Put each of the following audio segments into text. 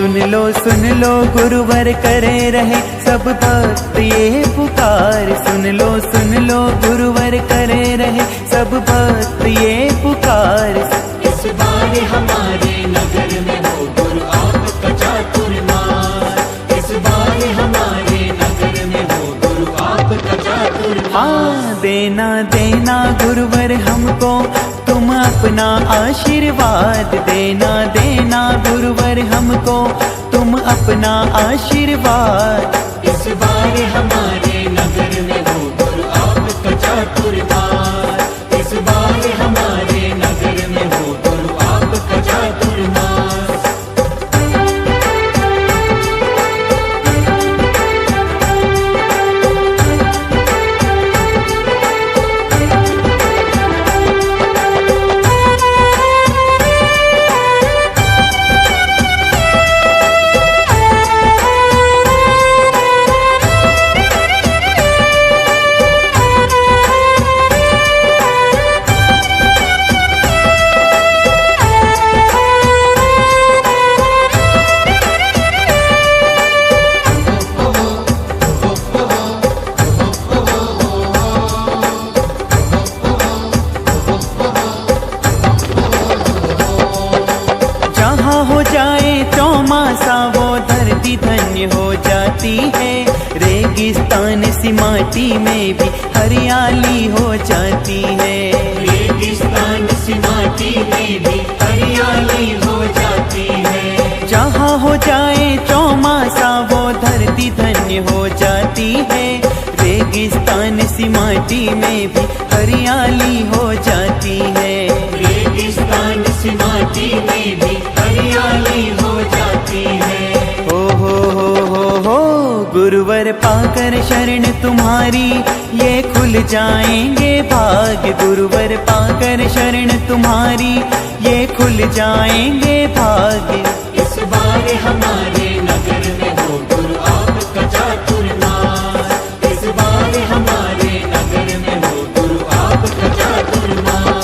सुन लो गुरुवर करे रहे सब भक्त ये पुकार। सुन लो गुरुवर करे रहे सब भक्त ये पुकार। इस बार हमारे नगर में हो गुरु आपका चातुर्मास। इस बार हमारे नगर में हो गुरु आपका चातुर्मास। हाँ देना देना गुरुवर हमको तुम अपना आशीर्वाद। देना देना गुरुवर हमको तुम अपना आशीर्वाद। इस बार हमारे नगर में हो गुरु आपका चातुर्मास। इस बार हमारे नगर में हो गुरु आपका चातुर्मास। हो जाए चौमासा वो धरती धन्य हो जाती है। रेगिस्तान सी माटी में भी हरियाली हो जाती है। रेगिस्तान सी माटी में भी हरियाली हो जाती है। जहाँ हो जाए चौमासा वो धरती धन्य हो जाती है। रेगिस्तान सी माटी में भी हरियाली हो जाती है। रेगिस्तान सी माटी में भी हरियाली हो जाती है। हो गुरुवर पाकर शरण तुम्हारी ये खुल जाएंगे भाग्य। गुरुवर पाकर शरण तुम्हारी ये खुल जाएंगे भाग्य। इस बार हमारे नगर में हो गुरु आपका चातुर्मास। इस बार हमारे नगर में हो गुरु आपका चातुर्मास।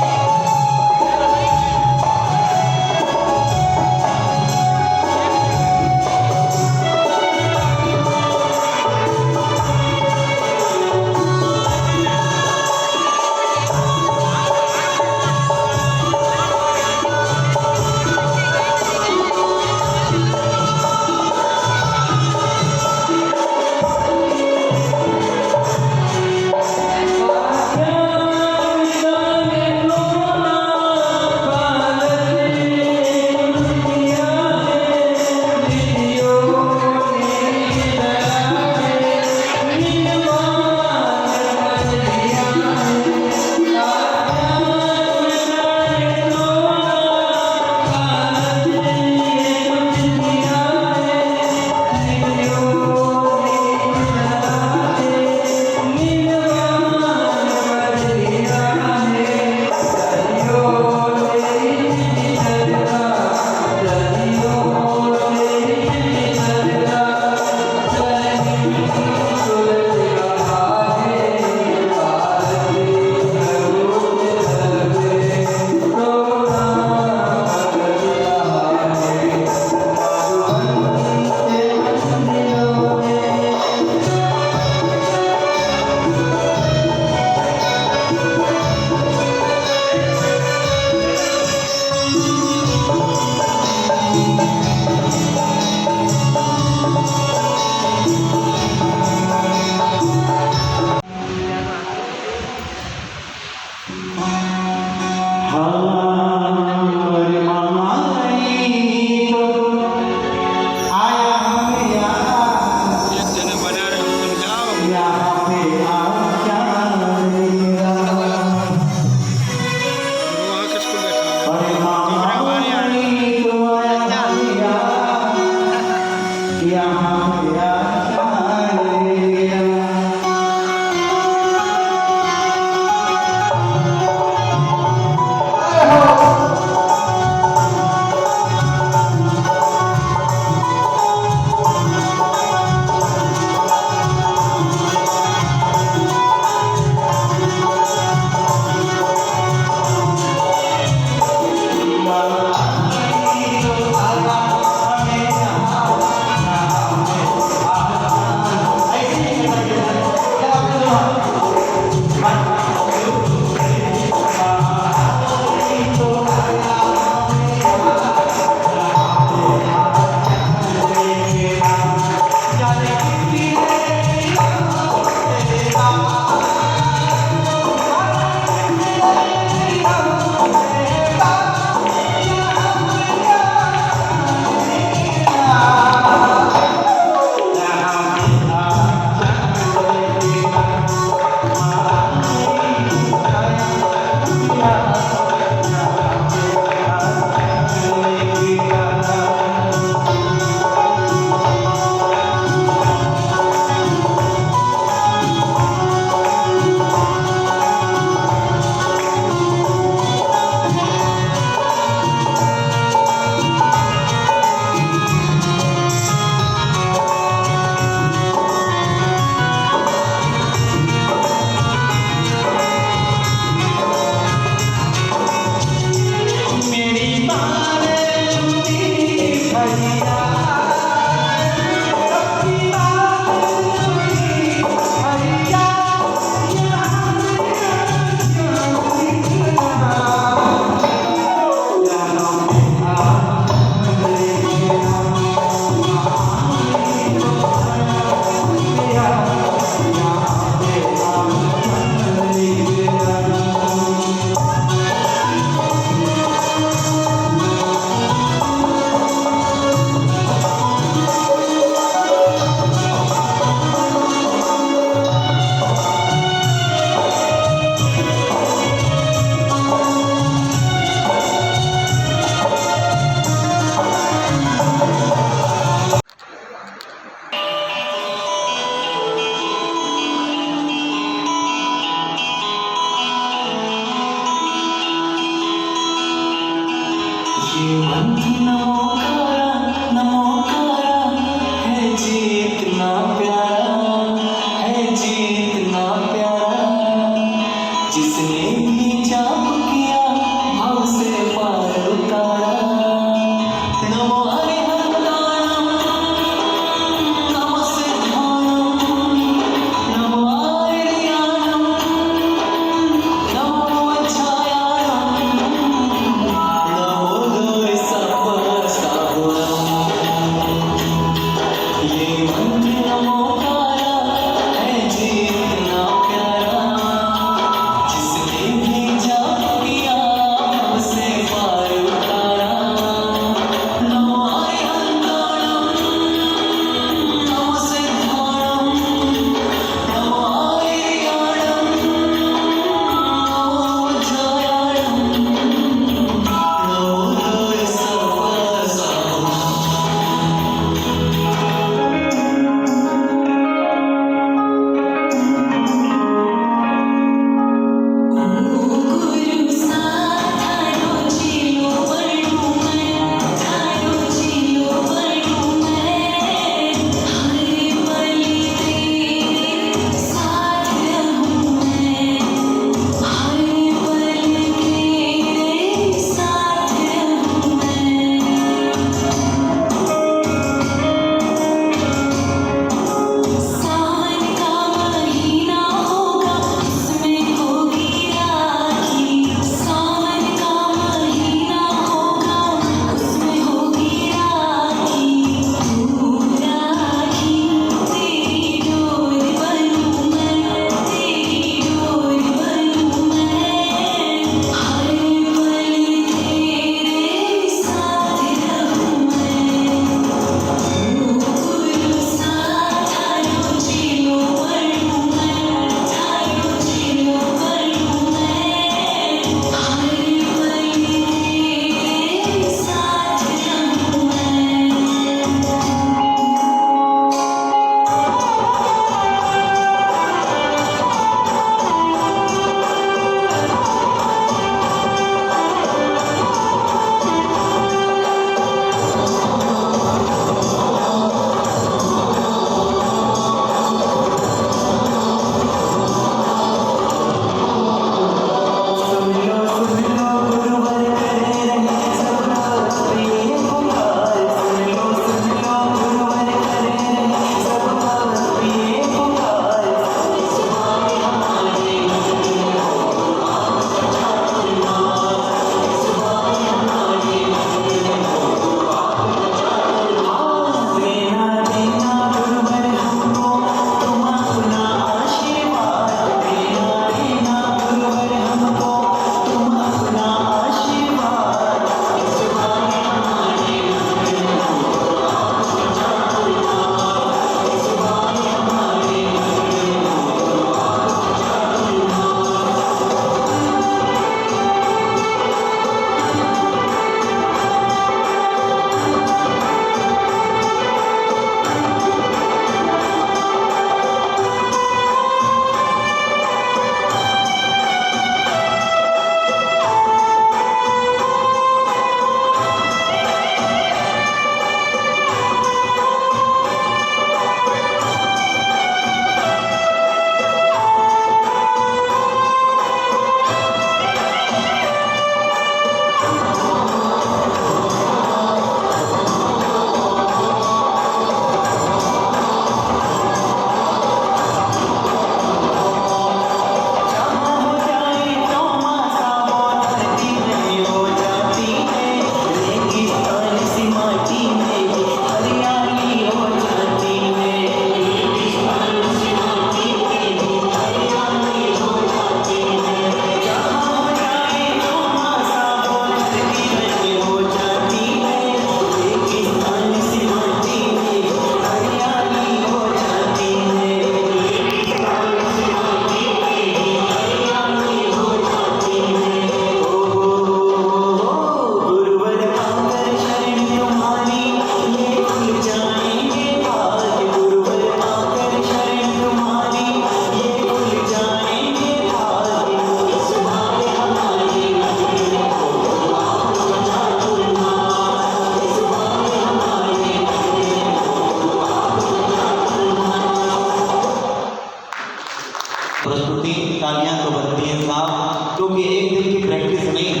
बच्चे तालियां तो बजती हैं साहब, क्योंकि एक दिन की प्रैक्टिस नहीं है,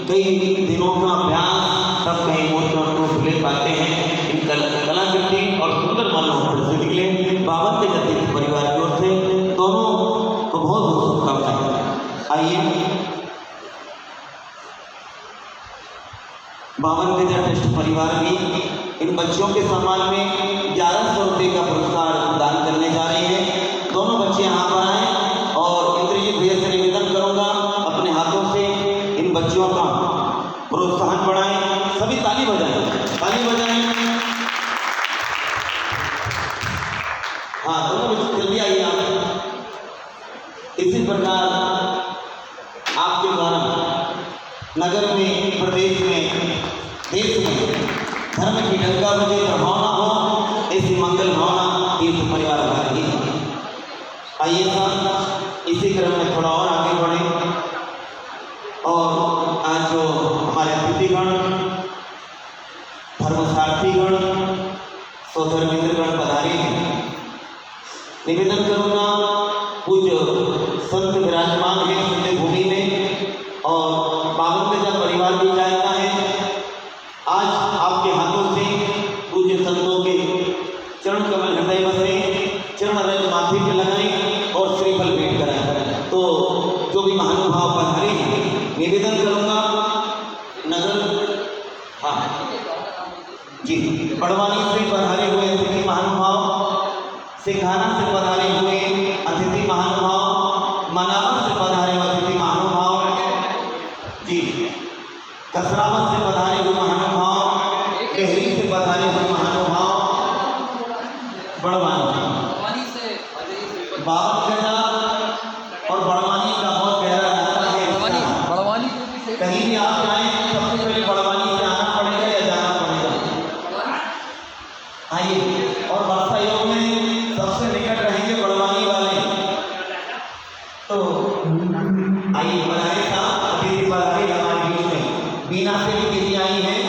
कई दिनों का अभ्यास, सब कहीं मूर्तियों को ले पाते हैं। इन कलाकृति और सुंदर मानव प्रस्तुति के लिए बावन के जतिन परिवार की ओर से दोनों को बहुत बहुत शुभकामनाएं। आइए बावन के जटिष्ठ परिवार भी इन बच्चों के सम्मान में 1100 रुपये का पुरस्कार दान करने जा रहे हैं। दोनों बच्चे यहाँ पर आए और इंद्रजीत भैया से निवेदन करूँगा अपने हाथों से इन बच्चों का प्रोत्साहन बढ़ाएं। सभी ताली बजाएं, ताली बजाएं। हाँ, दोनों बच्चे जल्दी आइए आप। इसी प्रकार आपके द्वारा नगर में, प्रदेश में, देश में धर्म की डंका बजे भावना हो, ऐसी मंगल भावना तीर्थ परिवार भारती। आइए साहब इसी क्रम में थोड़ा और आगे बढ़े और आज जो हमारे अतिथिगण, धर्मसार्थीगण, सौधर्मेंद्रगण पधारे हैं, निवेदन करूँगा पूज्य संत विराजमान है सुंदर भूमि में और बावन गजा परिवार भी चाहता है आज आपके हाथों से पूज्य संतों के चरण कमल हृदय बसे, चरण रज माथे पे लगाएं और श्रीफल भेंट कराएं। तो जो भी महानुभाव पधारे हैं, निवेदन करूंगा नगर, हाँ जी, बड़वानी से पधारे हुए अतिथि महानुभाव, सिंघाना से पधारे हुए अतिथि महानुभाव, मनावर से पधारे हुए अतिथि महानुभाव जी, कसरावत से पधारे हुए महानुभाव, टेहरी से पधारे हुए महानुभाव, बड़वानी से बावन गजा और बड़वानी का बहुत गहरा नाता है। बड़वानी कहीं भी आप जाएं सबसे पहले बड़वानी से आना पड़ेगा या जाना पड़ेगा। आइए, और वर्षा योग में सबसे निकट रहेंगे बड़वानी वाले, तो आइए पधारे साहब, अतिथि पधारे हमारे बीच में। बीना से भी दीदी आई हैं,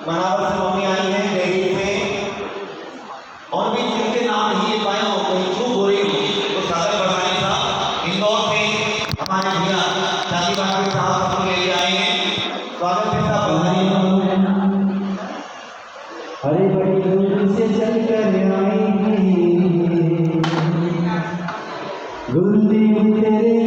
मनावर से मम्मी आई हैं, डेहरी से, और भी जिनके नाम नहीं ले पाए हो, कहीं चूक हो रही हो तो सागर बढ़ाए साहब, इंदौर से हमारे भैया शादी बाकी साहब हम ले आए हैं। स्वागत है साहब, बधाई। हरे बड़ी दूर से चल कर आएंगे गुरुदेव तेरे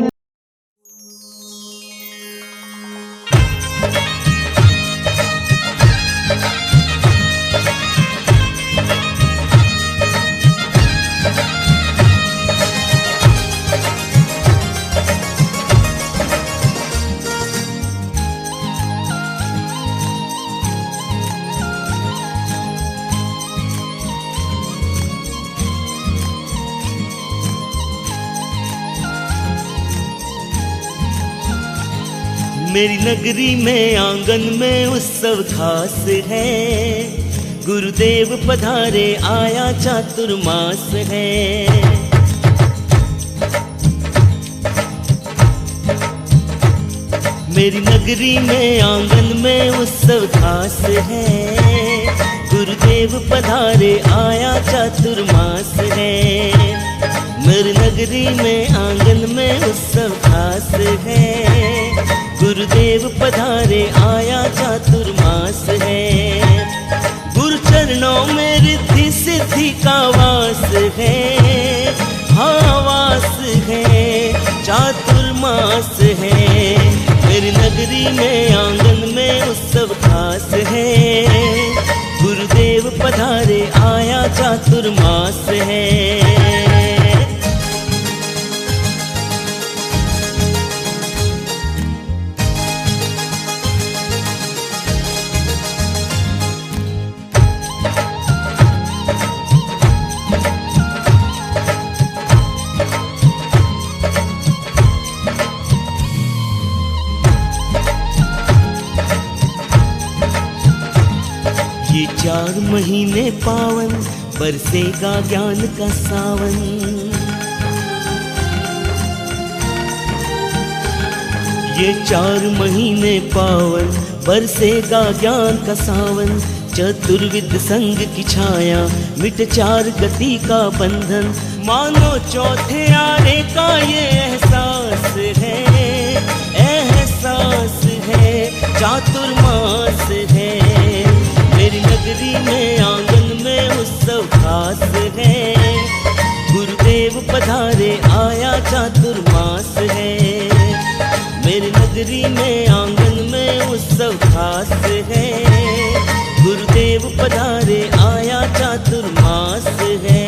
मेरी नगरी में आंगन में उत्सव खास है, गुरुदेव पधारे आया चातुर्मास है। मेरी नगरी में आंगन में उत्सव खास है, गुरुदेव पधारे आया चातुर्मास है। मेरी नगरी में आंगन में उत्सव खास है, गुरुदेव पधारे आया चातुर्मास है। गुरु चरणों में रिद्धि सिद्धि का वास है, हाँ वास है, चातुर्मास है। मेरी नगरी में आंगन में उत्सव खास है, गुरुदेव पधारे आया चातुर्मास है। ये 4 महीने पावन, बरसेगा ज्ञान का सावन। ये 4 महीने पावन, बरसेगा ज्ञान का सावन। चतुर्विद संग की छाया, मिट 4 गति का बंधन, मानो चौथे आने का ये एहसास है चातुर्मास है। मेरी नगरी में आंगन में उत्सव खास है। गुरुदेव पधारे आया चातुर्मास है। मेरी नगरी में आंगन में उत्सव खास है। गुरुदेव पधारे आया चातुर्मास है।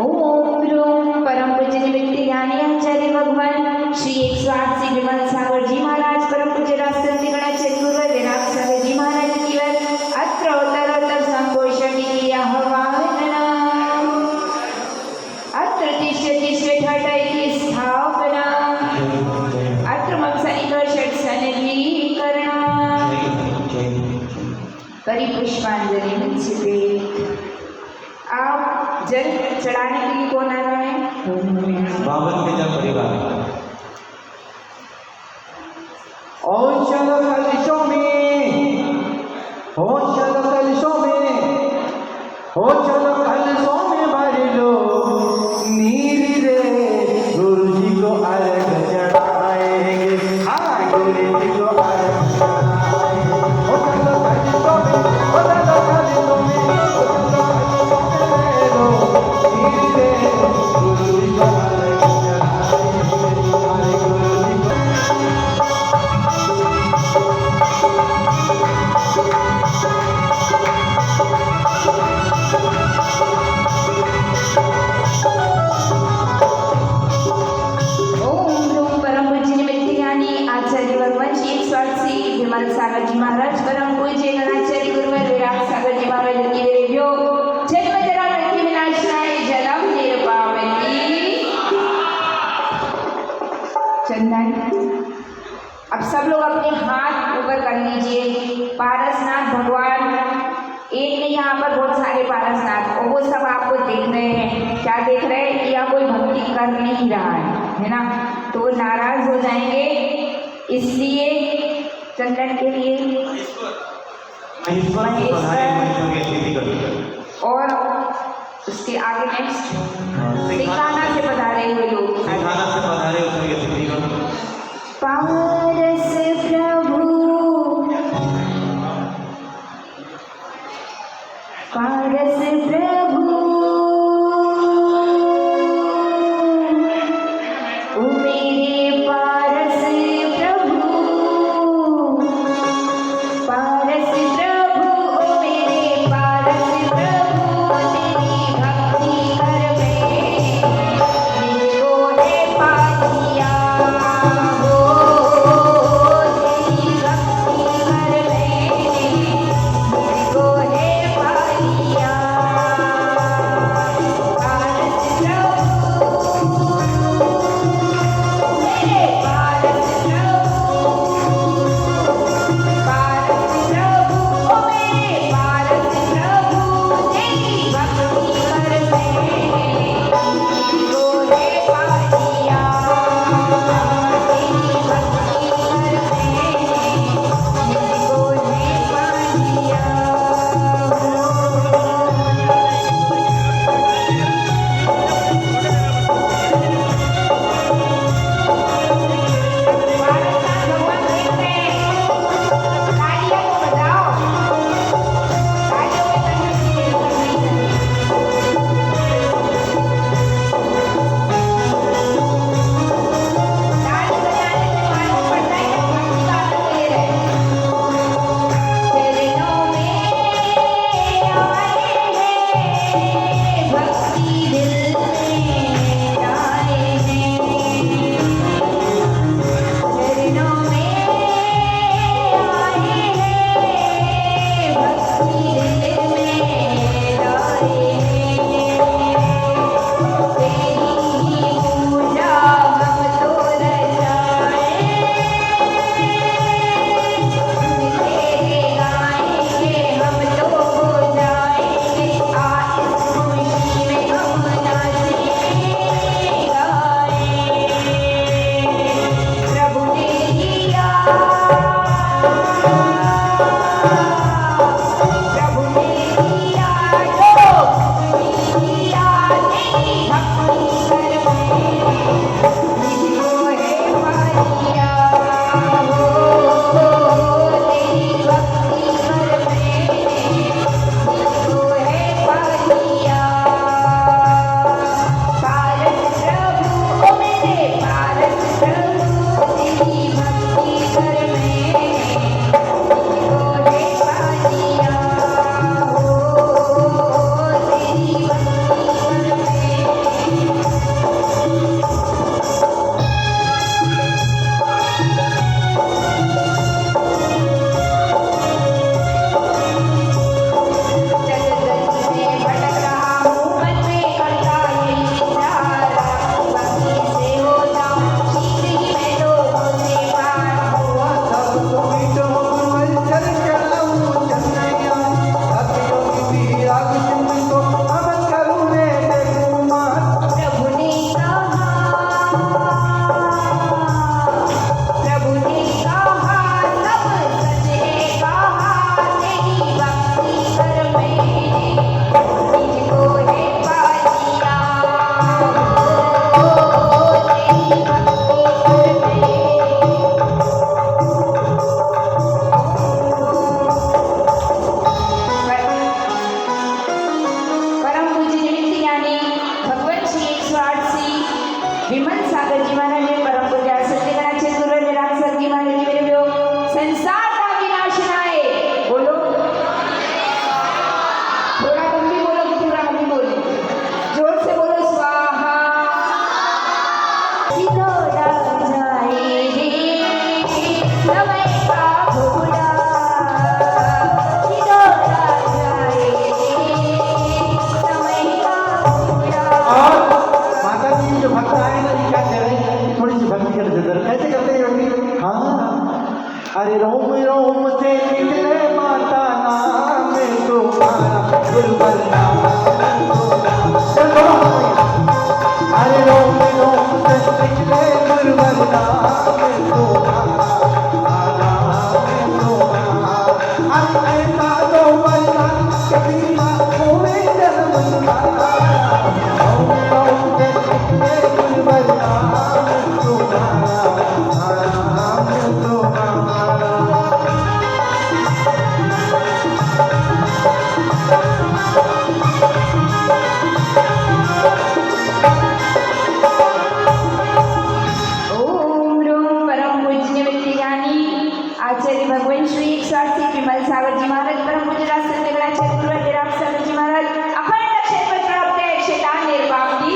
ओम ह्रूम परम पूज्य निवृत्ति ज्ञानी आचार्य भगवान श्री 108 विमल सागर जी महाराज परम पूज्य राष्ट्रपति गणाचार्य गुरु विराट सागर जी महाराज की अत्र उत्तरोत्तर संपोषण की आह्वान अत्र तिष्ठति ठाटाई की स्थापना अत्र मत्सनिकर षट्सनगीकरण करी पुष्पांजलि निश्चित। आप जल चढ़ाने के लिए कौन आ रहा है? बावन के जन परिवार। और चलो कलशों में, हो चलो कलशों में, हो चलो कलशों में भर लो नीर रे। गुरु जी को अर्घ चढ़ाएंगे, हाँ गुरु जी को अर्घ चढ़ाएंगे। हो चलो कलशों में, हो चलो कलशों में, हो चलो कलशों में नीर रे। गुरु जी को अर्घ चढ़ाएंगे, हमारे गुरु जी को। ओम ह्रूम परम पूज्य निवृत्ति ज्ञानी आचार्य भगवान श्री 108 विमल सागर जी महाराज परम पूज्य गणाचार्य गुरु विराट सागर जी महाराज की देव्यो जन्म जरा मृत्यु विनाशनाय जलम निर्पावनी चंदन। अब सब लोग अपने हाथ ऊपर कर लीजिए। पारसनाथ भगवान एक ने यहाँ पर बहुत सारे पारसनाथ और वो सब आपको देख रहे हैं। क्या देख रहे हैं? कि यहाँ कोई भक्ति कर नहीं रहा है ना, तो वो नाराज हो जाएंगे। इसलिए चंदन के लिए और उसके आगे नेक्स्ट सिखाना से पधारे हुए लोग। पारस प्रभु पारस प्रभु ओ मेरे पारस प्रभु पारस प्रभु ओ मेरे पारस प्रभु तेरी भक्ति कर में मुझको है पातिया हो विमल सागर जी महाराज ने परम पूज्य सत्यगणाचे गुरु निराग सर जी महाराज जी मेरे जो संसार का विनाश नाए बोलो थोड़ा कम भी बोलो कि थोड़ा कम भी बोलो जोर से बोलो स्वाहा सिधोरा जाए रे समय का घोड़ा सिधोरा जाए रे समय का घोड़ा और माता जी जो भक्त आए ना ये क्या कह रहे हैं थोड़ी सी भक्ति कर दे जरा कैसे करते हैं भक्ति हाँ अरे रोम रोम से निकले माता नाम तुम्हारा गुरुवर नाम चलो अरे रोम रोम से निकले गुरुवर नाम तुम्हारा तुम्हारा अरे ऐसा तो बलना कभी ना होवे जन्म ओम रोम परम पूज्य विद्यानी आचार्य भगवान श्री 108 विमल सागर जी महाराज परम पूज्य राष्ट्रगणाचार्य गुरु निराग सागर जी महाराज अखंड क्षेत्र प्राप्त है शैतान निर्वाह की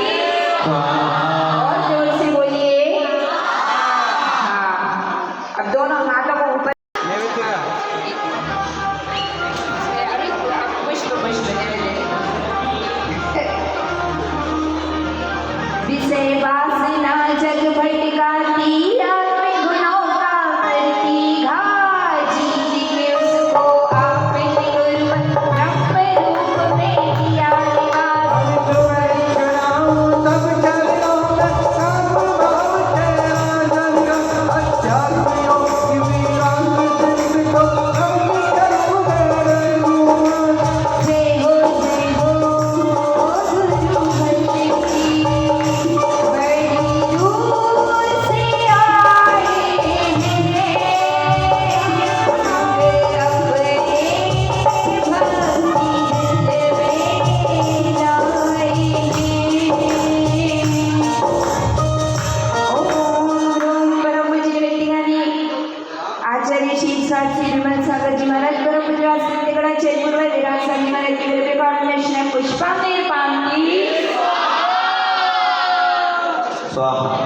और जोर से बोलिए हाँ अब दोनों हाथों को ऊपर अरे पुष्प विषय वासना जग भटकाती आत्म गुणों का करती घात जीत के उसको आपने गुरु ब्रह्म रूप में किया निवास जय हो गुरु भक्ति बड़ी दूर से आए हैं अपने भक्ति दिल में लाए परम पूज्य व्यक्तिगानी आचार्य श्री साक्षी विमल सागर जी महाराज परम पूज्य सत्यगणाचार्य गुरु निराग सर जी महाराज की मेरे कॉर्डिनेशन है पुष्पांजलि पांगी स्वाहा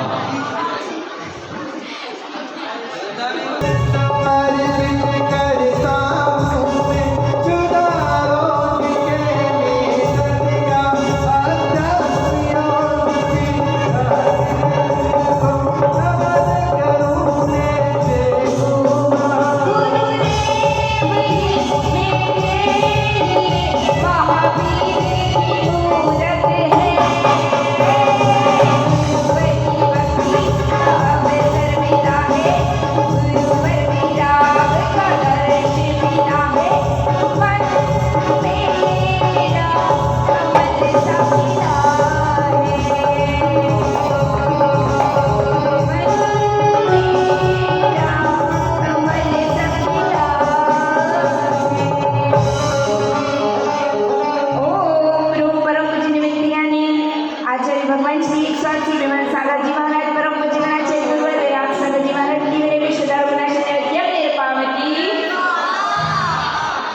भगवान श्री 108 विमल सागर जी महाराज परम पूज्य गणाचार्य गुरु निराग सागर जी महाराज की मेरे विश्वदार गुणाशन नित्य मेरे पावती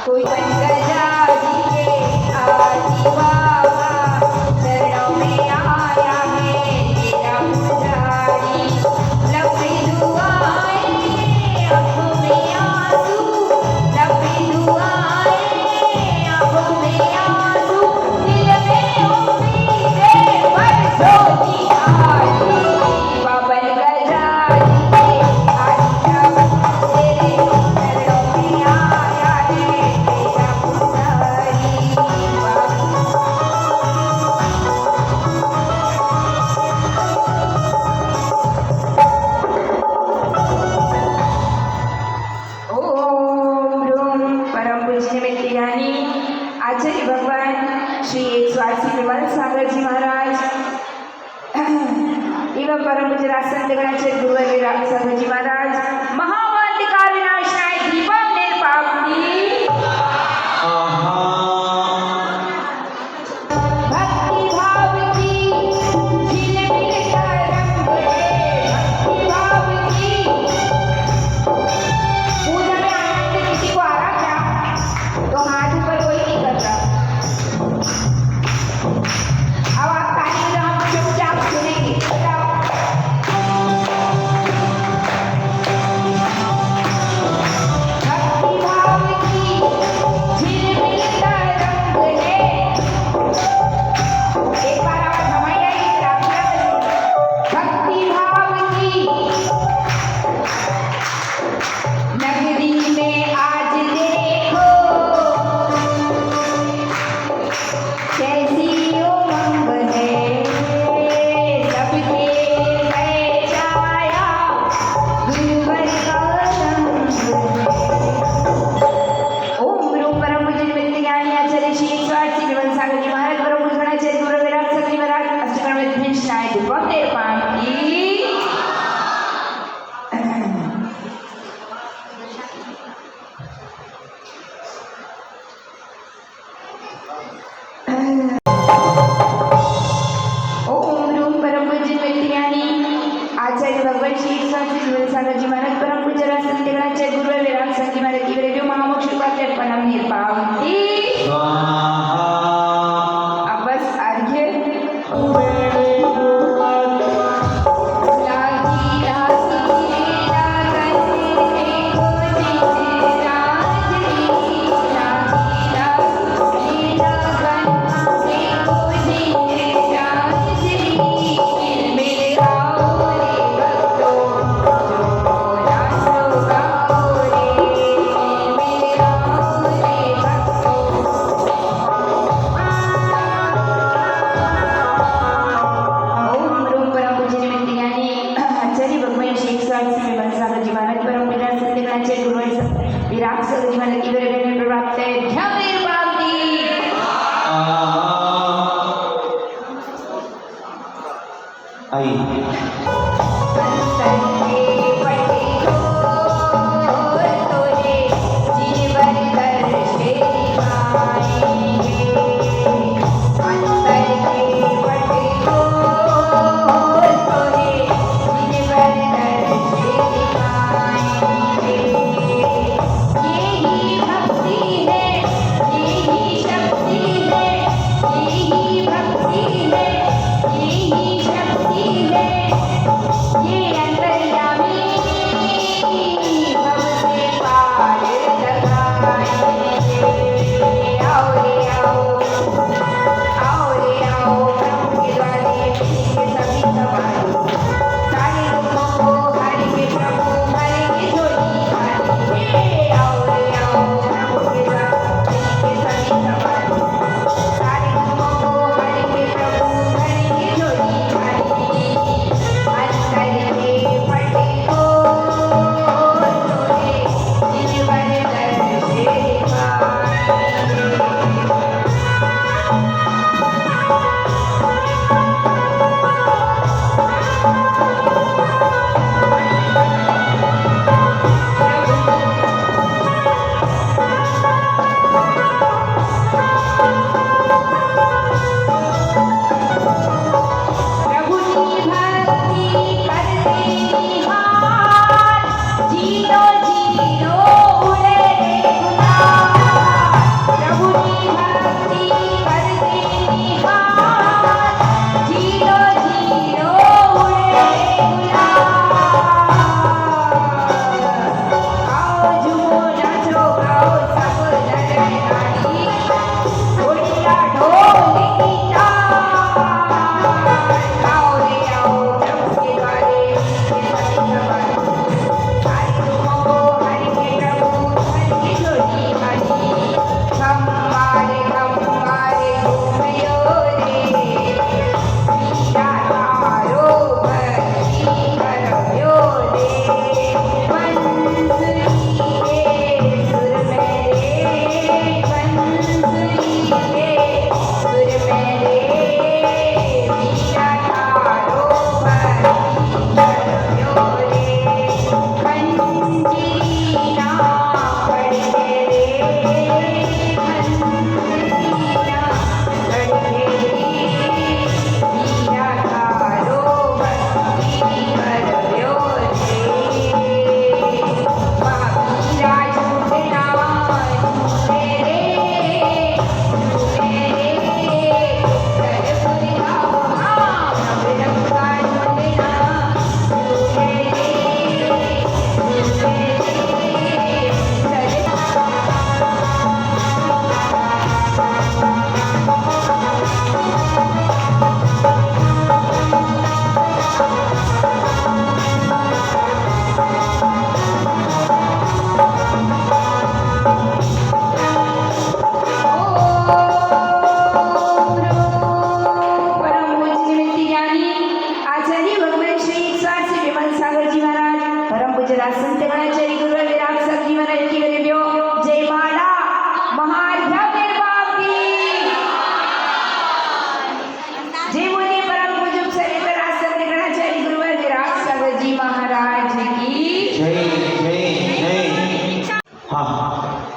कोई पंकजा जी के आदि बाबा चरणों में आया है तेरा पुजारी लपी दुआएं आंखों में आंसू लपी दुआएं आंखों में आंसू दिल में उम्मीद बरसों की आली बाबन गजा जी के आदित्य तेरे चरणों में आया है तेरा पुजारी ओम रोम परम पूज्य व्यक्तिज्ञानी आचार्य भगवान श्री 108 विमल सागर जी महाराज एवं परम पूज्य राष्ट्रगणाचार्य गुरु निराग सागर जी महाराज महावांतिका विनाशनाय दीपम निर्पावनी भक्ति भाव की झिलमिल करम आइए।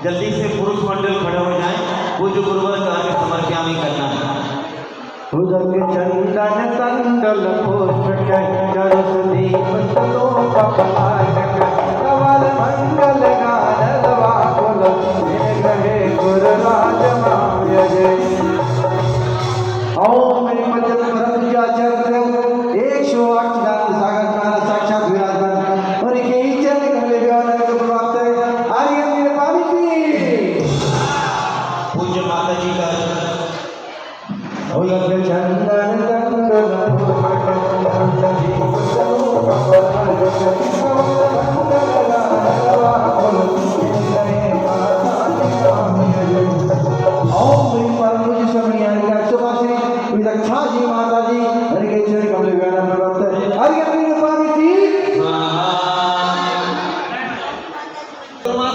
जल्दी से पुरुष मंडल खड़े हो जाएं, पूज्य गुरुवर का आगे समर्पयामी करना है। उदक चंदन कंदल पुष्प चरस दीप तलो कपालक कवल मंगल गानल वाकुल हे गुरु राज माय जय। ओम श्रीमद परमजाचर्य 108 गान सागर का साक्षात विराजमान और के इच्छा करले व्यवहार को प्राप्त है। आर्य मेरे पावी की पूज्य माता जी का उदक चंदन कंदल पुष्प चरस दीप तलो कपालक कवल मंगल गानल वाकुल हे ओम श्री परम स्वामी विदक्षा जी माता जी हरिकेश्वरी कमल व्यान प्रवक्त हरि अपनी रूपानी की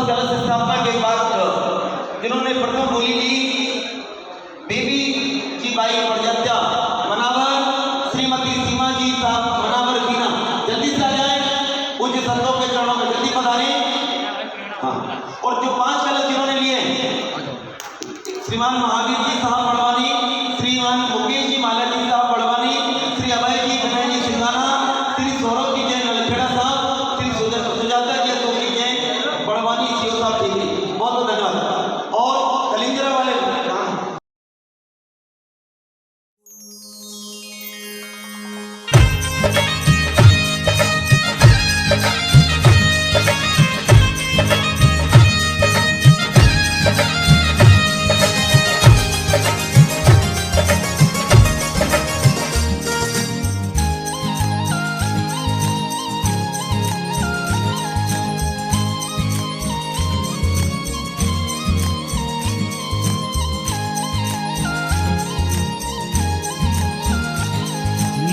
कलश स्थापना के बाद जिन्होंने प्रथम बोली दी बीबी जी बाई प्रजात्या मनावर श्रीमती सीमा जी साहब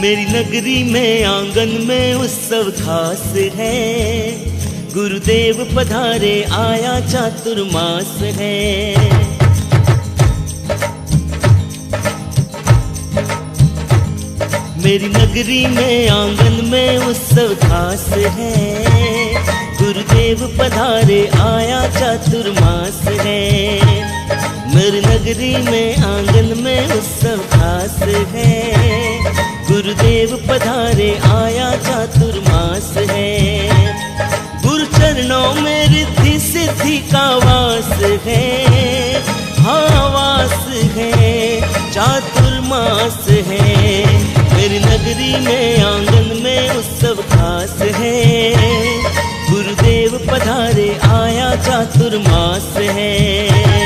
मेरी नगरी में आंगन में उत्सव खास है, गुरुदेव पधारे आया चातुर्मास है। मेरी नगरी में आंगन में उत्सव खास है, गुरुदेव पधारे आया चातुर्मास है। मेरी नगरी में आंगन में उत्सव खास है, गुरुदेव पधारे आया चातुर्मास है। गुरु चरणों में रिद्धि सिद्धि का वास है, हाँ वास है, चातुर्मास है। मेरी नगरी में आंगन में उत्सव खास है, गुरुदेव पधारे आया चातुर्मास है।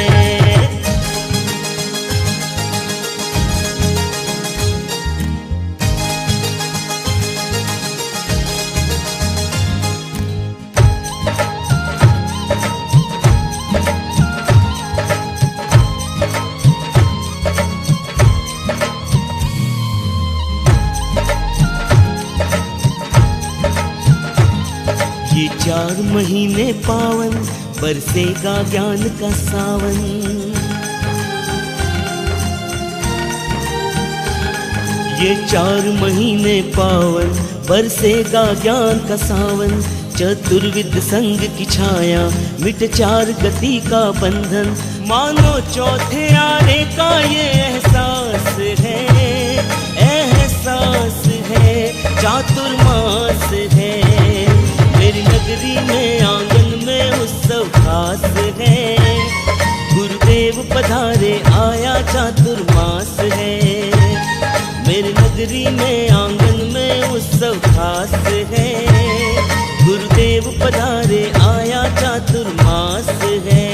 ये 4 महीने पावन, बरसेगा ज्ञान का सावन। ये 4 महीने पावन, बरसेगा ज्ञान का सावन। चतुर्विद संग की छाया, मिट 4 गति का बंधन। मानो चौथे आने का ये एहसास है, एहसास है, चातुर्मास है। मेरी नगरी में आंगन में उत्सव खास है, गुरुदेव पधारे आया चातुर्मास है। मेरी नगरी में आंगन में उत्सव खास है, गुरुदेव पधारे आया चातुर्मास है।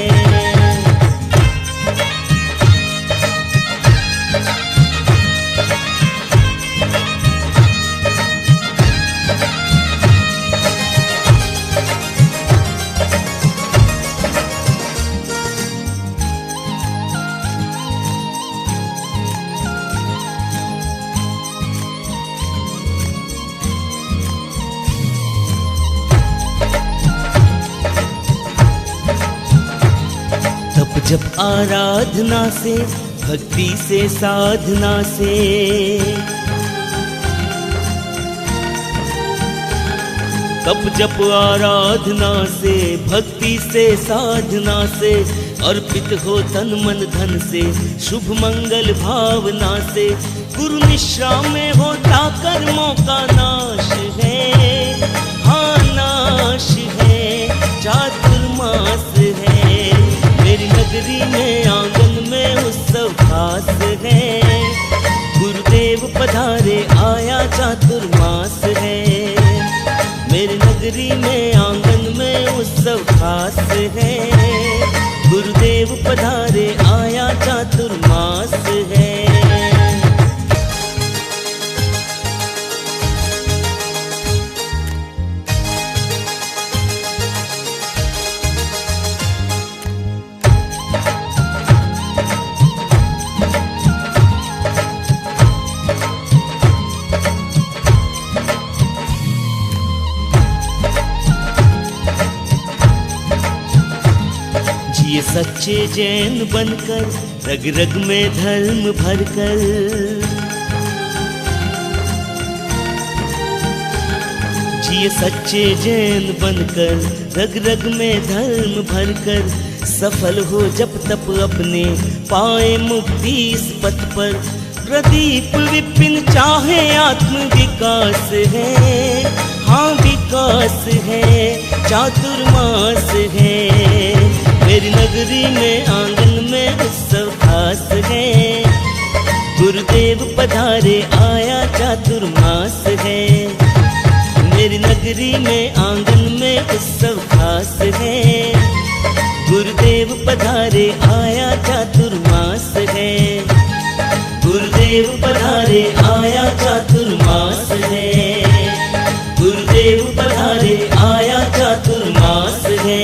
जब आराधना से, भक्ति से, साधना से, तब जब आराधना से, भक्ति से, साधना से, अर्पित हो तन मन धन से, शुभ मंगल भावना से, गुरु निष्ठा में होता कर्मों का नाश है, हाँ नाश है, चातुर्मास है। मेरी नगरी में आंगन में उत्सव खास है, गुरुदेव पधारे आया चातुर्मास है। मेरी नगरी में आंगन में उत्सव खास है, गुरुदेव पधारे आया चातुर्मास है। ये सच्चे जैन बनकर, रग रग में धर्म भरकर, जिए सच्चे जैन बनकर, रग रग में धर्म भरकर, सफल हो जब तप अपने, पाए मुक्ति इस पथ पर। प्रदीप विपिन चाहे आत्म विकास है, हाँ विकास है, चातुर्मास है। मेरी नगरी में आंगन में उत्सव खास है, गुरुदेव पधारे आया चातुर्मास है। मेरी नगरी में आंगन में उत्सव खास है, गुरुदेव पधारे आया चातुर्मास है। गुरुदेव पधारे आया चातुर्मास है, गुरुदेव पधारे आया चातुर्मास है।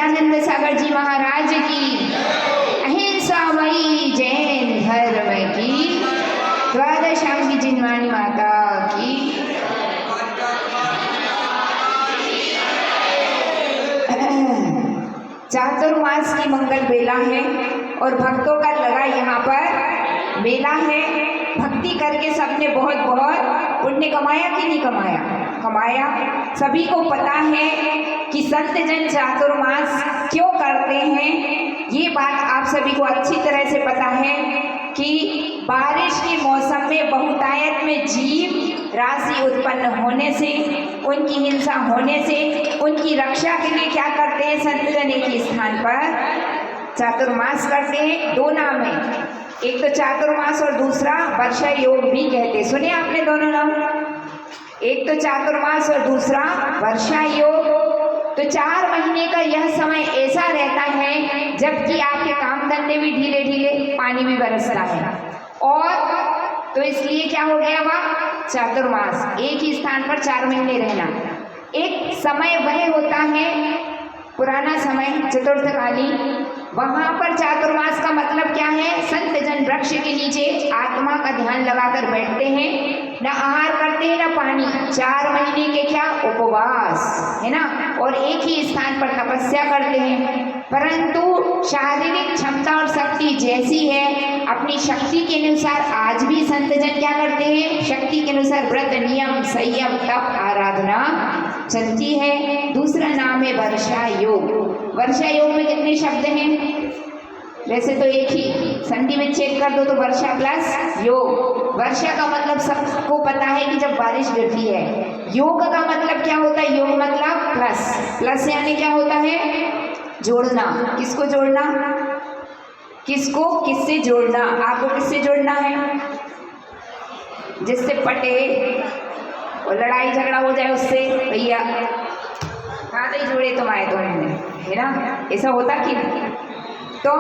सच्चिदानंद सागर जी महाराज की, अहिंसामयी जैन धर्म की, द्वादशांगी जिनवाणी माता की। चातुर्मास की मंगल बेला है और भक्तों का लगा यहाँ पर मेला है। भक्ति करके सबने बहुत बहुत पुण्य कमाया कि नहीं कमाया? कमाया। सभी को पता है कि संत जन चातुर्मास क्यों करते हैं। ये बात आप सभी को अच्छी तरह से पता है कि बारिश के मौसम में बहुतायत में जीव राशि उत्पन्न होने से, उनकी हिंसा होने से, उनकी रक्षा के लिए क्या करते हैं संत जन? एक ही स्थान पर चातुर्मास करते हैं। दो नाम है, एक तो चातुर्मास और दूसरा वर्षा योग भी कहते हैं। सुने आपने दोनों नाम? एक तो चातुर्मास और दूसरा वर्षा योग। तो 4 महीने का यह समय ऐसा रहता है जबकि आपके काम धंधे भी ढीले ढीले, पानी भी बरसता है, और तो इसलिए क्या हो गया वह चातुर्मास, एक ही स्थान पर 4 महीने रहना। एक समय वह होता है पुराना समय चतुर्थकालीन, वहाँ पर चातुर्मास का मतलब क्या है? संत जन वृक्ष के नीचे आत्मा का ध्यान लगाकर बैठते हैं, न आहार करते हैं न पानी, 4 महीने के क्या उपवास है ना, और एक ही स्थान पर तपस्या करते हैं। परंतु शारीरिक क्षमता और शक्ति जैसी है, अपनी शक्ति के अनुसार आज भी संत जन क्या करते हैं? शक्ति के अनुसार व्रत, नियम, संयम, तप, आराधना चलती है। दूसरा नाम है वर्षा योग। वर्षा योग में कितने शब्द हैं? वैसे तो एक ही, संधि में चेक कर दो तो वर्षा प्लस योग। वर्षा का मतलब सबको पता है कि जब बारिश गिरती है। योग का मतलब क्या होता है? योग मतलब प्लस, प्लस यानी क्या होता है? जोड़ना। किसको जोड़ना? किसको किससे जोड़ना? आपको किससे जोड़ना है? जिससे पटे और लड़ाई झगड़ा हो जाए उससे, भैया हाथ ही जोड़े तुम आए तो है ना, ऐसा होता कि नहीं? तो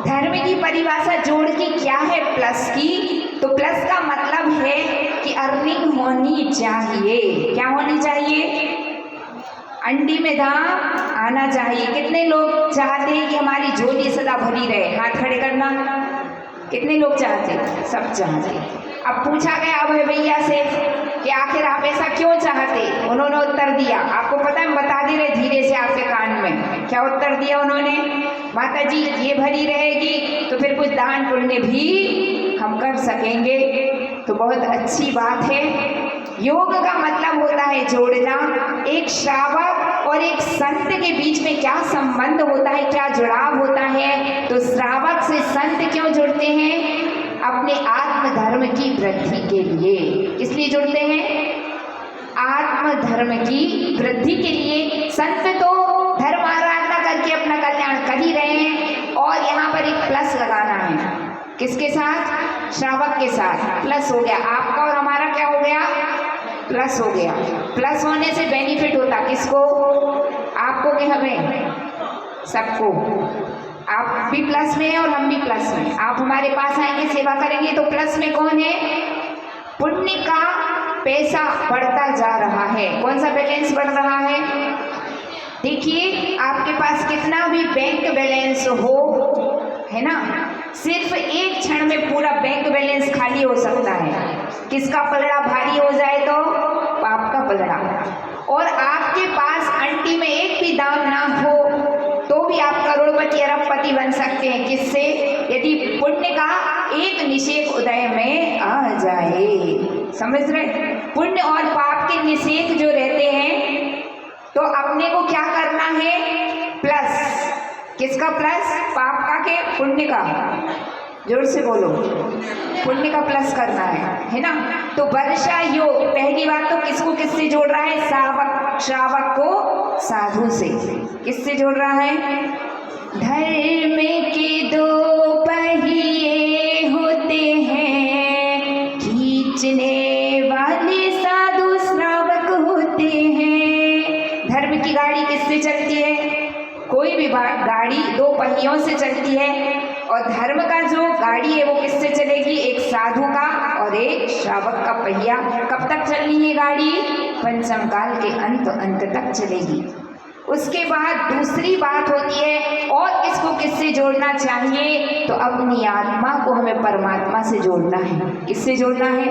धर्म की परिभाषा जोड़ की क्या है? प्लस की। तो प्लस का मतलब है कि अर्निंग होनी चाहिए। क्या होनी चाहिए? अंडी में दाम आना चाहिए। कितने लोग चाहते हैं कि हमारी झोली सदा भरी रहे? हाथ खड़े करना। कितने लोग चाहते हैं? सब चाहते। अब पूछा गया अब भैया से कि आखिर आप ऐसा क्यों चाहते? उन्होंने उत्तर दिया, आपको पता है, बता दे रहे धीरे से आपके कान में। क्या उत्तर दिया उन्होंने? माता जी ये भरी रहेगी तो फिर कुछ दान पुण्य भी हम कर सकेंगे। तो बहुत अच्छी बात है। योग का मतलब होता है जोड़ना। एक श्रावक और एक संत के बीच में क्या संबंध होता है, क्या जुड़ाव होता है? तो श्रावक से संत क्यों जुड़ते हैं? अपने आत्मधर्म की वृद्धि के लिए। किस लिए जुड़ते हैं? आत्मधर्म की वृद्धि के लिए। संत तो धर्म आराधना करके अपना कल्याण कर ही रहे हैं, और यहाँ पर एक प्लस लगाना है। किसके साथ? श्रावक के साथ। प्लस हो गया आपका और हमारा, क्या हो गया? प्लस हो गया। प्लस होने से बेनिफिट होता किसको? आपको कि हमें? सबको। आप भी प्लस में हैं और हम भी प्लस में। आप हमारे पास आएंगे, सेवा करेंगे तो प्लस में कौन है? पुण्य का पैसा बढ़ता जा रहा है। कौन सा बैलेंस बढ़ रहा है? देखिए, आपके पास कितना भी बैंक बैलेंस हो, है ना, सिर्फ एक क्षण में पूरा बैंक बैलेंस खाली हो सकता है। किसका पलड़ा भारी हो जाए तो? पाप का पलड़ा। और आपके पास अंटी में एक भी दाम ना हो तो भी आप करोड़पति अरबपति बन सकते हैं। किससे? यदि पुण्य का एक निषेक उदय में आ जाए। समझ रहे? पुण्य और पाप के निषेक जो रहते हैं, तो अपने को क्या करना है? प्लस। किसका प्लस? पाप का के पुण्य का? जोर से बोलो। पुण्य का प्लस करना है ना। तो वर्षा योग पहली बात तो किसको किससे जोड़ रहा है? श्रावक को साधु से। किससे जोड़ रहा है? धर्म के 2 पहिए होते हैं, खींचने वाले साधु श्रावक होते हैं। धर्म की गाड़ी किससे चलती है? कोई भी गाड़ी 2 पहियों से चलती है, और धर्म का जो गाड़ी है वो किससे चलेगी? एक साधु का और एक श्रावक का पहिया। कब तक चलनी है गाड़ी? पंचम काल के अंत तक चलेगी। उसके बाद दूसरी बात होती है और इसको किससे जोड़ना चाहिए, तो अपनी आत्मा को हमें परमात्मा से जोड़ना है। किससे जोड़ना है?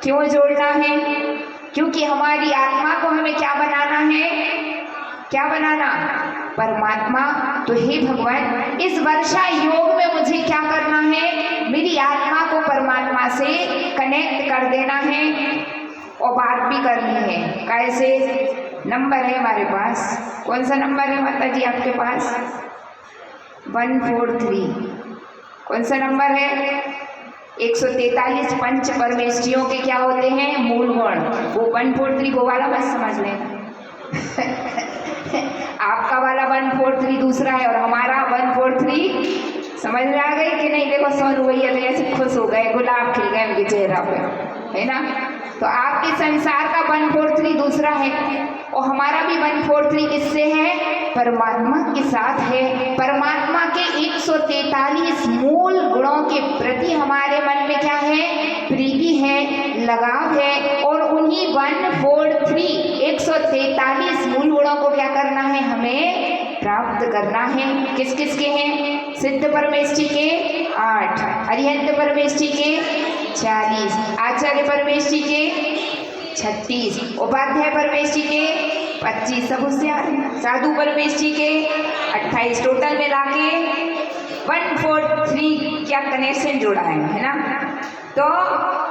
क्यों जोड़ना है? क्योंकि हमारी आत्मा को हमें क्या बनाना है? क्या बनाना? परमात्मा। तो हे भगवान, इस वर्षा योग में मुझे क्या करना है? मेरी आत्मा को परमात्मा से कनेक्ट कर देना है और बात भी करनी है। कैसे? नंबर है हमारे पास। कौन सा नंबर है माता जी आपके पास? 143। कौन सा नंबर है? 143 पंच परमेष्ठियों के क्या होते हैं? मूल गुण। वो 143 वो वाला बस समझ लें। आपका वाला 143 दूसरा है और हमारा 143 समझ में आ गई कि नहीं? देखो सोनू भैया तो ऐसे खुश हो गए, गुलाब खिल गए उनके चेहरा पे, है ना? तो आपके संसार का 143 दूसरा है और हमारा भी 143 किससे है? परमात्मा के साथ है। परमात्मा के 143 मूल गुणों के प्रति हमारे मन में क्या है? प्रीति है, लगाव है और उन्हीं 143 मूल गुणों को क्या करना है? हमें प्राप्त करना है। किस किस के हैं? सिद्ध परमेष्ठी के 8, अरिहंत परमेष्ठी के 40, आचार्य परमेष्ठी के 36, उपाध्याय परमेष्ठी के 25, सब होशियार, साधु परमेष्ठी के 28, टोटल मिला के 143 क्या कनेक्शन जोड़ा है ना? तो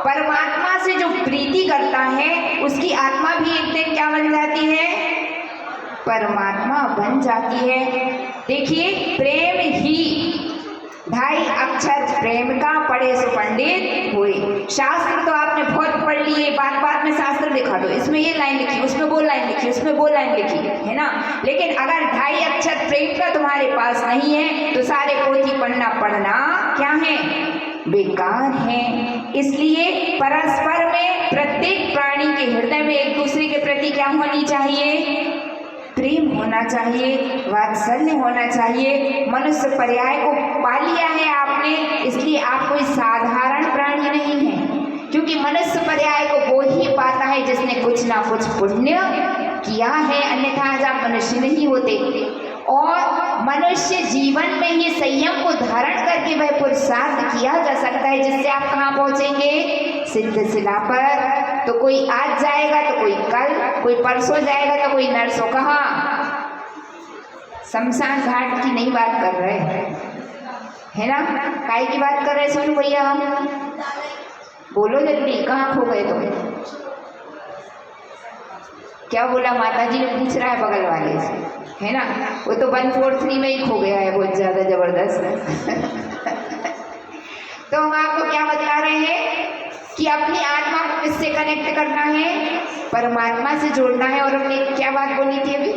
परमात्मा से जो प्रीति करता है उसकी आत्मा भी एक दिन क्या बन जाती है? परमात्मा बन जाती है। देखिए, प्रेम ही 2.5 अक्षर प्रेम का पढ़े सो पंडित हुए। शास्त्र तो आपने बहुत पढ़ लिए, बात बात में शास्त्र दिखा दो, इसमें ये लाइन लिखी, उसमें वो लाइन लिखी, उसमें वो लाइन लिखी, है ना? लेकिन अगर 2.5 अक्षर प्रेम का तुम्हारे पास नहीं है तो सारे पोथी पढ़ना क्या है? बेकार है। इसलिए परस्पर में प्रत्येक प्राणी के हृदय में एक दूसरे के प्रति क्या होनी चाहिए? प्रेम होना चाहिए, वात्सल्य होना चाहिए। मनुष्य पर्याय को पा लिया है आपने, इसलिए आप कोई साधारण प्राणी नहीं है, क्योंकि मनुष्य पर्याय को वो ही पाता है जिसने कुछ ना कुछ पुण्य किया है, अन्यथा आज आप मनुष्य नहीं होते। और मनुष्य जीवन में ही संयम को धारण करके वह पुरुषार्थ किया जा सकता है जिससे आप कहाँ पहुँचेंगे? सिद्ध शिला पर। तो कोई आज जाएगा तो कोई कल, कोई परसों जाएगा तो कोई नरसों। कहाँ? शमशान घाट की नहीं बात कर रहे, है ना? काय की बात कर रहे सोनू भैया? हम बोलो जल्दी, कहाँ खो गए तुम? क्या बोला? माता जी ने पूछ रहा है बगल वाले से, है ना? वो तो 143 में ही खो गया है, बहुत ज्यादा जबरदस्त। तो हम आपको क्या बता रहे हैं कि अपनी आत्मा को किससे कनेक्ट करना है? परमात्मा से जोड़ना है। और हमने क्या बात बोली थी अभी?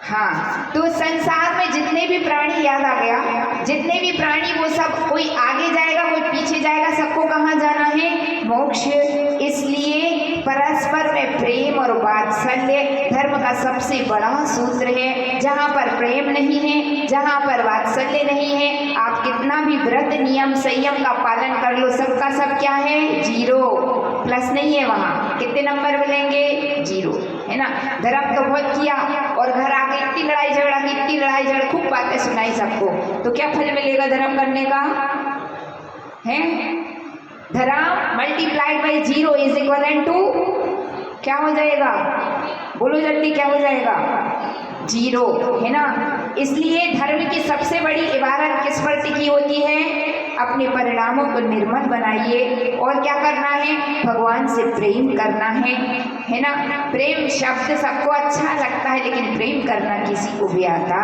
हाँ, तो संसार में जितने भी प्राणी, याद आ गया, जितने भी प्राणी वो सब, कोई आगे जाएगा कोई पीछे जाएगा, सबको कहाँ जाना है? मोक्ष। इसलिए परस्पर में प्रेम और वात्सल्य धर्म का सबसे बड़ा सूत्र है। जहाँ पर प्रेम नहीं है, जहाँ पर वात्सल्य नहीं है, आप कितना भी व्रत नियम संयम का पालन कर लो, सबका सब क्या है? 0, प्लस नहीं है। वहाँ कितने नंबर मिलेंगे? 0, है ना? धर्म तो बहुत किया और घर आके इतनी लड़ाई झगड़ा, खूब बातें सुनाई सबको, तो क्या फल मिलेगा धर्म करने का? है धर्म multiplied by 0 is equal to क्या हो जाएगा? बोलो जल्दी, क्या हो जाएगा? 0, है ना? इसलिए धर्म की सबसे बड़ी इबारत किस पर टिकी होती है? अपने परिणामों को निर्मल बनाइए और क्या करना है? भगवान से प्रेम करना है ना? प्रेम शब्द सबको अच्छा लगता है, लेकिन प्रेम करना किसी को भी आता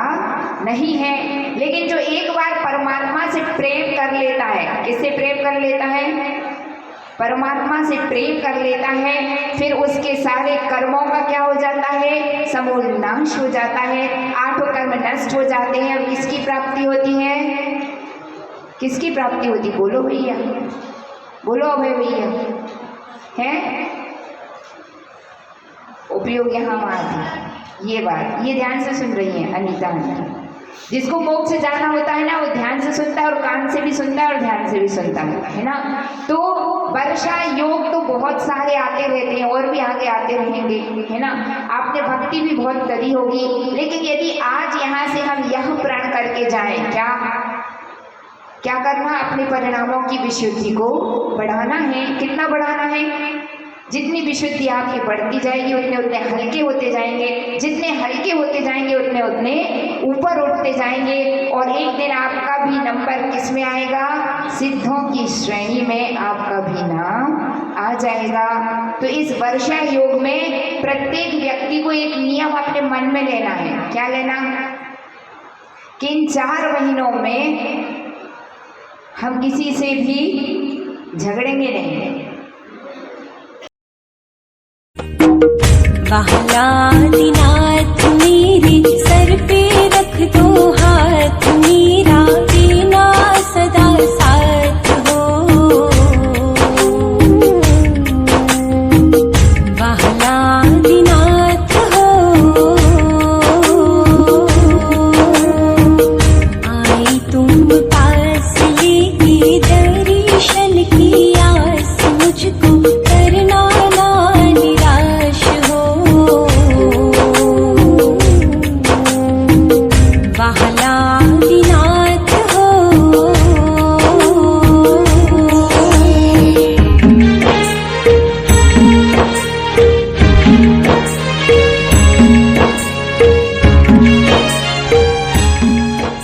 नहीं है। लेकिन जो एक बार परमात्मा से प्रेम कर लेता है, किससे प्रेम कर लेता है? परमात्मा से प्रेम कर लेता है, फिर उसके सारे कर्मों का क्या हो जाता है? समूल नाश हो जाता है, 8 कर्म नष्ट हो जाते हैं। अब किसकी प्राप्ति होती है? किसकी प्राप्ति होती? बोलो भैया, बोलो अभय भैया, है? उपयोग यहाँ आती ये बात, ये ध्यान से सुन रही है अनीता आंटी। जिसको मोक्ष से जाना होता है ना, वो ध्यान से सुनता है और कान से भी सुनता है और ध्यान से भी सुनता है ना? तो वर्षा योग तो बहुत सारे आते रहते हैं और भी आगे आते रहेंगे, है ना। आपने भक्ति भी बहुत करी होगी, लेकिन यदि आज यहाँ से हम यह प्रण करके जाएं, क्या करना, अपने परिणामों की विशुद्धि को बढ़ाना है। कितना बढ़ाना है? जितनी विशुद्धि आपकी बढ़ती जाएगी उतने उतने हल्के होते जाएंगे, जितने हल्के होते जाएंगे उतने उतने ऊपर उठते जाएंगे, और एक दिन आपका भी नंबर किस में आएगा? सिद्धों की श्रेणी में आपका भी नाम आ जाएगा। तो इस वर्षा योग में प्रत्येक व्यक्ति को एक नियम अपने मन में लेना है। क्या लेना? कि इन 4 महीनों में हम किसी से भी झगड़ेंगे नहीं। वाह लालीनाथ मेरे सर पे रख दो हाथ,